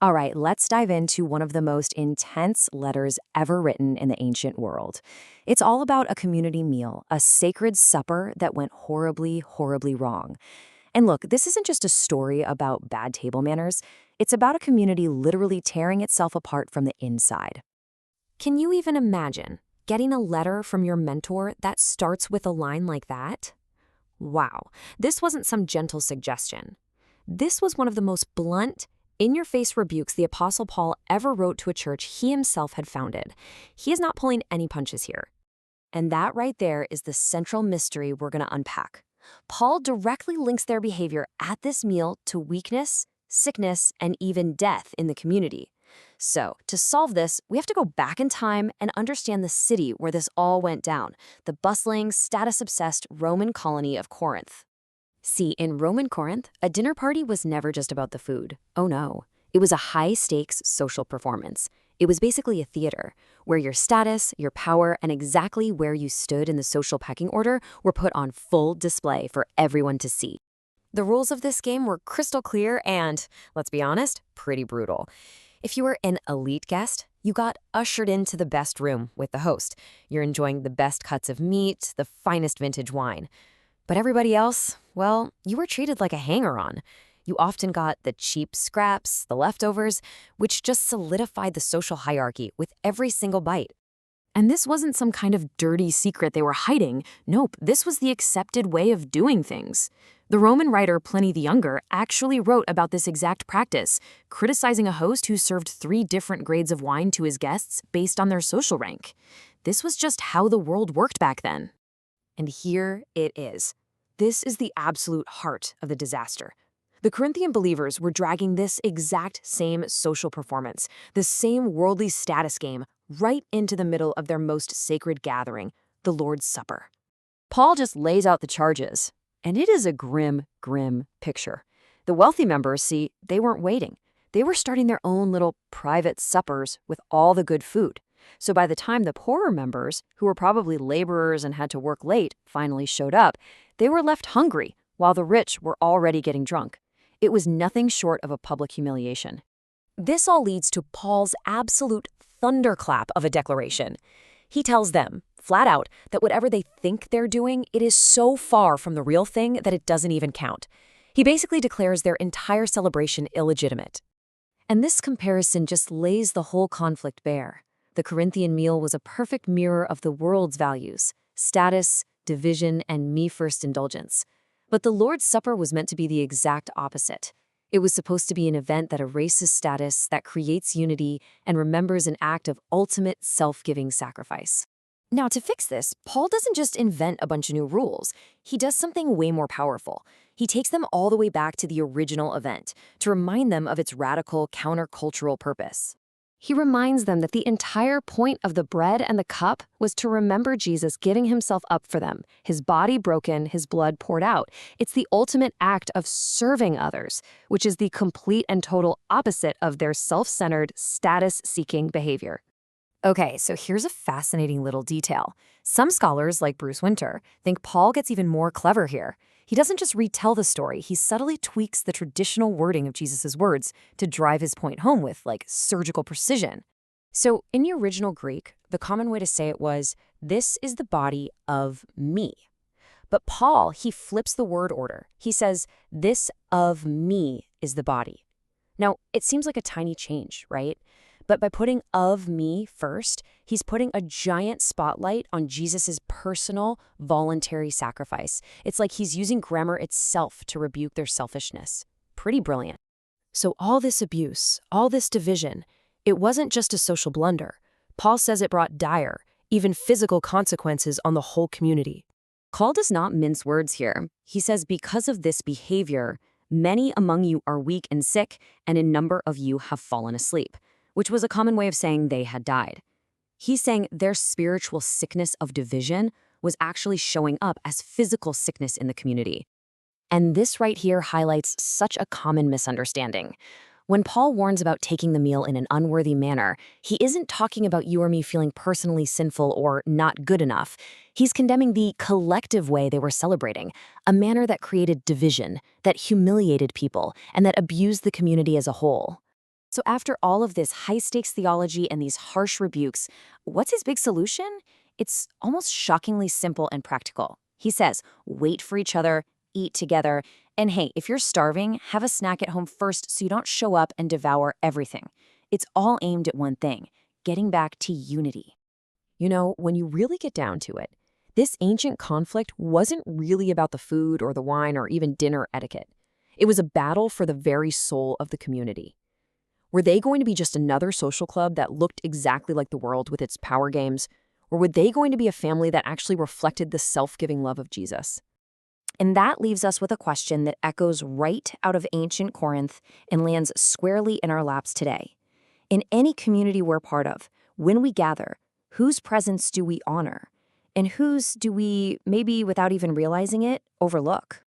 All right, let's dive into one of the most intense letters ever written in the ancient world. It's all about a community meal, a sacred supper that went horribly, horribly wrong. And look, this isn't just a story about bad table manners, it's about a community literally tearing itself apart from the inside. Can you even imagine getting a letter from your mentor that starts with a line like that? Wow, this wasn't some gentle suggestion. This was one of the most blunt, in-your-face rebukes the Apostle Paul ever wrote to a church he himself had founded. He is not pulling any punches here. And that right there is the central mystery we're going to unpack. Paul directly links their behavior at this meal to weakness, sickness, and even death in the community. So, to solve this, we have to go back in time and understand the city where this all went down, the bustling, status-obsessed Roman colony of Corinth. See, in Roman Corinth, a dinner party was never just about the food. Oh no. It was a high-stakes social performance. It was basically a theater, where your status, your power, and exactly where you stood in the social pecking order were put on full display for everyone to see. The rules of this game were crystal clear and, let's be honest, pretty brutal. If you were an elite guest, you got ushered into the best room with the host. You're enjoying the best cuts of meat, the finest vintage wine. But everybody else, well, you were treated like a hanger-on. You often got the cheap scraps, the leftovers, which just solidified the social hierarchy with every single bite. And this wasn't some kind of dirty secret they were hiding. Nope, this was the accepted way of doing things. The Roman writer Pliny the Younger actually wrote about this exact practice, criticizing a host who served 3 different grades of wine to his guests based on their social rank. This was just how the world worked back then. And here it is. This is the absolute heart of the disaster. The Corinthian believers were dragging this exact same social performance, the same worldly status game, right into the middle of their most sacred gathering, the Lord's Supper. Paul just lays out the charges, and it is a grim, grim picture. The wealthy members, see, they weren't waiting. They were starting their own little private suppers with all the good food. So by the time the poorer members, who were probably laborers and had to work late, finally showed up, they were left hungry, while the rich were already getting drunk. It was nothing short of a public humiliation. This all leads to Paul's absolute thunderclap of a declaration. He tells them, flat out, that whatever they think they're doing, it is so far from the real thing that it doesn't even count. He basically declares their entire celebration illegitimate. And this comparison just lays the whole conflict bare. The Corinthian meal was a perfect mirror of the world's values, status, division, and me-first indulgence. But the Lord's Supper was meant to be the exact opposite. It was supposed to be an event that erases status, that creates unity, and remembers an act of ultimate self-giving sacrifice. Now, to fix this, Paul doesn't just invent a bunch of new rules. He does something way more powerful. He takes them all the way back to the original event, to remind them of its radical, countercultural purpose. He reminds them that the entire point of the bread and the cup was to remember Jesus giving himself up for them, his body broken, his blood poured out. It's the ultimate act of serving others, which is the complete and total opposite of their self-centered, status-seeking behavior. Okay, so here's a fascinating little detail. Some scholars, like Bruce Winter, think Paul gets even more clever here. He doesn't just retell the story, he subtly tweaks the traditional wording of Jesus' words to drive his point home with, like, surgical precision. So, in the original Greek, the common way to say it was, "This is the body of me." But Paul, he flips the word order. He says, "This of me is the body." Now, it seems like a tiny change, right? But by putting "of me" first, he's putting a giant spotlight on Jesus' personal, voluntary sacrifice. It's like he's using grammar itself to rebuke their selfishness. Pretty brilliant. So all this abuse, all this division, it wasn't just a social blunder. Paul says it brought dire, even physical consequences on the whole community. Paul does not mince words here. He says, because of this behavior, many among you are weak and sick, and a number of you have fallen asleep, which was a common way of saying they had died. He's saying their spiritual sickness of division was actually showing up as physical sickness in the community. And this right here highlights such a common misunderstanding. When Paul warns about taking the meal in an unworthy manner, he isn't talking about you or me feeling personally sinful or not good enough. He's condemning the collective way they were celebrating, a manner that created division, that humiliated people, and that abused the community as a whole. So after all of this high-stakes theology and these harsh rebukes, what's his big solution? It's almost shockingly simple and practical. He says, wait for each other, eat together, and hey, if you're starving, have a snack at home first so you don't show up and devour everything. It's all aimed at one thing, getting back to unity. When you really get down to it, this ancient conflict wasn't really about the food or the wine or even dinner etiquette. It was a battle for the very soul of the community. Were they going to be just another social club that looked exactly like the world with its power games? Or were they going to be a family that actually reflected the self-giving love of Jesus? And that leaves us with a question that echoes right out of ancient Corinth and lands squarely in our laps today. In any community we're part of, when we gather, whose presence do we honor? And whose do we, maybe without even realizing it, overlook?